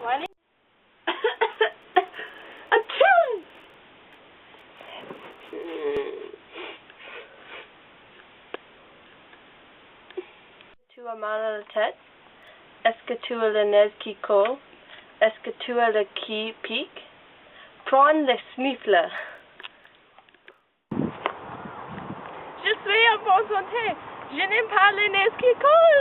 Voilà. Tu as mal à la tête? Est-ce que tu as le nez qui colle? Est-ce que tu as le qui pique? Prends le sniffler. Je suis en bonne santé. Je n'aime pas le nez qui colle.